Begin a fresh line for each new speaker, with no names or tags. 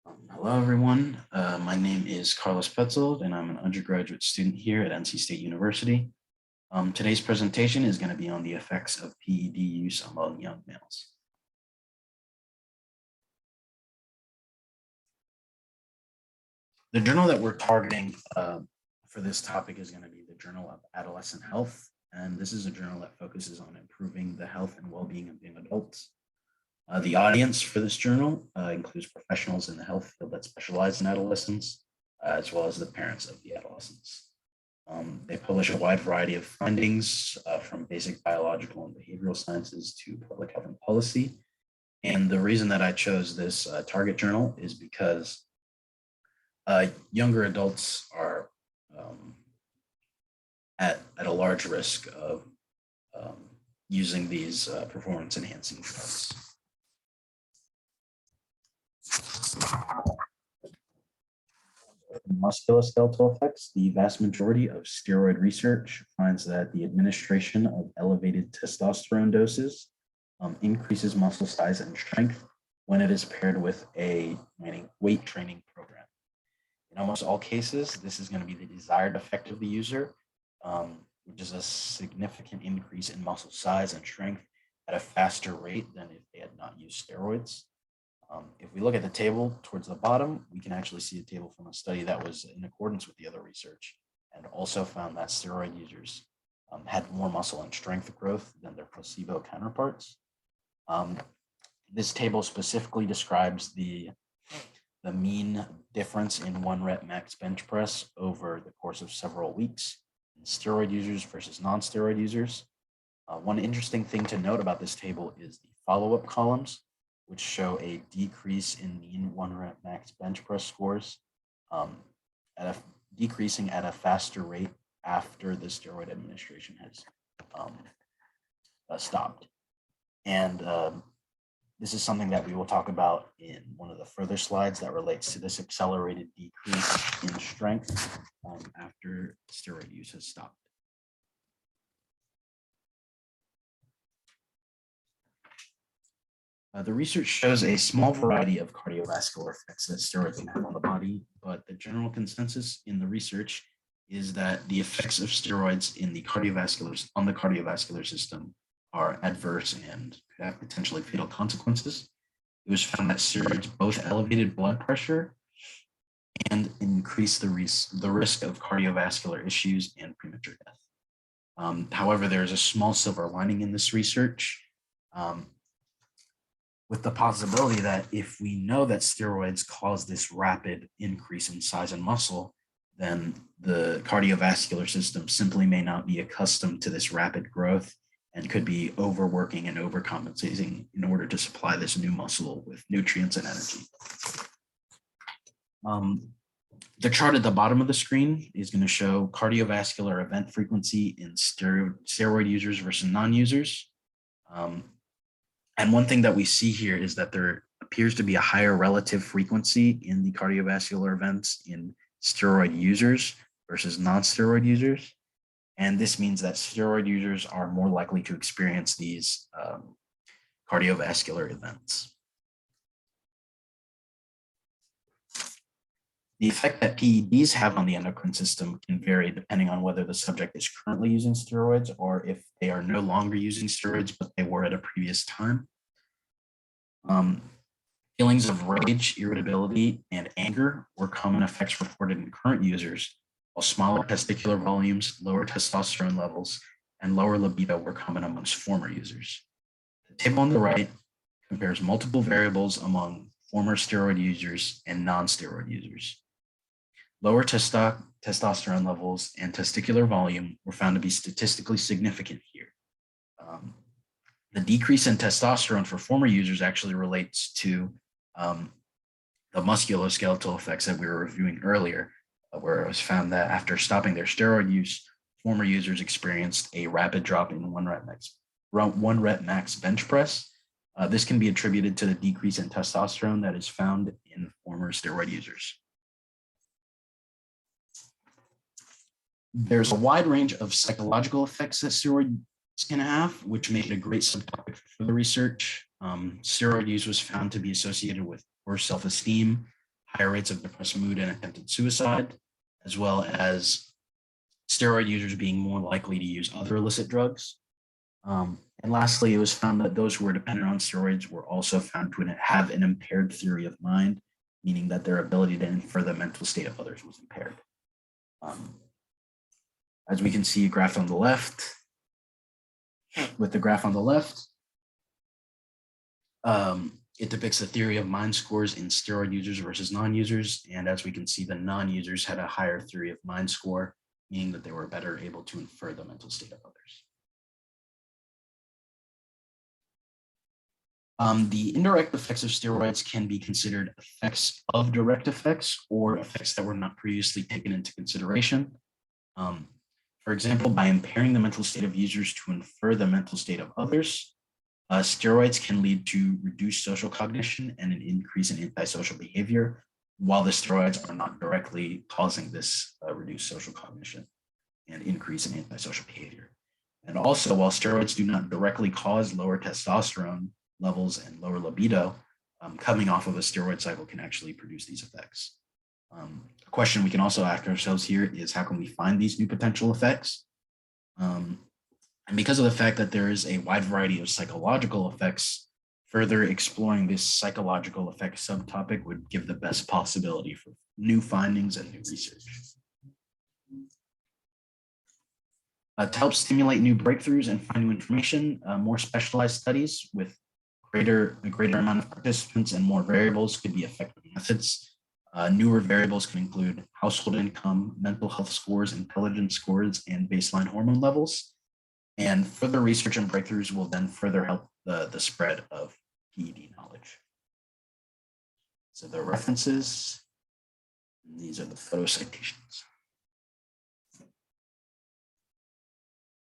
Hello, everyone. My name is Carlos Petzold, and I'm an undergraduate student here at NC State University. Today's presentation is going to be on the effects of PED use among young males. The journal that we're targeting for this topic is going to be the Journal of Adolescent Health, and this is a journal that focuses on improving the health and well-being of young adults. The audience for this journal includes professionals in the health field that specialize in adolescents, as well as the parents of the adolescents. They publish a wide variety of findings from basic biological and behavioral sciences to public health and policy. And the reason that I chose this target journal is because younger adults are at a large risk of using these performance enhancing drugs. Musculoskeletal effects, the vast majority of steroid research finds that the administration of elevated testosterone doses increases muscle size and strength when it is paired with a weight training program. In almost all cases, this is going to be the desired effect of the user, which is a significant increase in muscle size and strength at a faster rate than if they had not used steroids. If we look at the table towards the bottom, we can actually see a table from a study that was in accordance with the other research and also found that steroid users had more muscle and strength growth than their placebo counterparts. This table specifically describes the mean difference in 1 rep max bench press over the course of several weeks in steroid users versus non-steroid users. One interesting thing to note about this table is the follow-up columns, which show a decrease in mean 1 rep max bench press scores, decreasing at a faster rate after the steroid administration has stopped. And this is something that we will talk about in one of the further slides that relates to this accelerated decrease in strength after steroid use has stopped. The research shows a small variety of cardiovascular effects that steroids can have on the body, but the general consensus in the research is that the effects of steroids on the cardiovascular system are adverse and could have potentially fatal consequences. It was found that steroids both elevated blood pressure and increased the risk of cardiovascular issues and premature death. However, there is a small silver lining in this research, with the possibility that if we know that steroids cause this rapid increase in size and muscle, then the cardiovascular system simply may not be accustomed to this rapid growth and could be overworking and overcompensating in order to supply this new muscle with nutrients and energy. The chart at the bottom of the screen is going to show cardiovascular event frequency in steroid users versus non-users. And one thing that we see here is that there appears to be a higher relative frequency in the cardiovascular events in steroid users versus non-steroid users. And this means that steroid users are more likely to experience these cardiovascular events. The effect that PEDs have on the endocrine system can vary depending on whether the subject is currently using steroids or if they are no longer using steroids, but they were at a previous time. Feelings of rage, irritability, and anger were common effects reported in current users, while smaller testicular volumes, lower testosterone levels, and lower libido were common amongst former users. The table on the right compares multiple variables among former steroid users and non-steroid users. Lower testosterone levels and testicular volume were found to be statistically significant here. The decrease in testosterone for former users actually relates to the musculoskeletal effects that we were reviewing earlier, where it was found that after stopping their steroid use, former users experienced a rapid drop in 1 rep max bench press. This can be attributed to the decrease in testosterone that is found in former steroid users. There's a wide range of psychological effects that steroids can have, which made it a great subtopic for the research. Steroid use was found to be associated with poor self-esteem, higher rates of depressed mood and attempted suicide, as well as steroid users being more likely to use other illicit drugs. And lastly, it was found that those who were dependent on steroids were also found to have an impaired theory of mind, meaning that their ability to infer the mental state of others was impaired. As we can see, graph on the left, with the graph on the left, it depicts the theory of mind scores in steroid users versus non-users. And as we can see, the non-users had a higher theory of mind score, meaning that they were better able to infer the mental state of others. The indirect effects of steroids can be considered effects of direct effects or effects that were not previously taken into consideration. For example, by impairing the mental state of users to infer the mental state of others, steroids can lead to reduced social cognition and an increase in antisocial behavior, while the steroids are not directly causing this reduced social cognition and increase in antisocial behavior. And also, while steroids do not directly cause lower testosterone levels and lower libido, coming off of a steroid cycle can actually produce these effects. A question we can also ask ourselves here is, how can we find these new potential effects? And because of the fact that there is a wide variety of psychological effects, further exploring this psychological effects subtopic would give the best possibility for new findings and new research. To help stimulate new breakthroughs and find new information, more specialized studies with a greater amount of participants and more variables could be effective methods. Newer variables can include household income, mental health scores, intelligence scores, and baseline hormone levels. And further research and breakthroughs will then further help the spread of PED knowledge. So the references, these are the photo citations.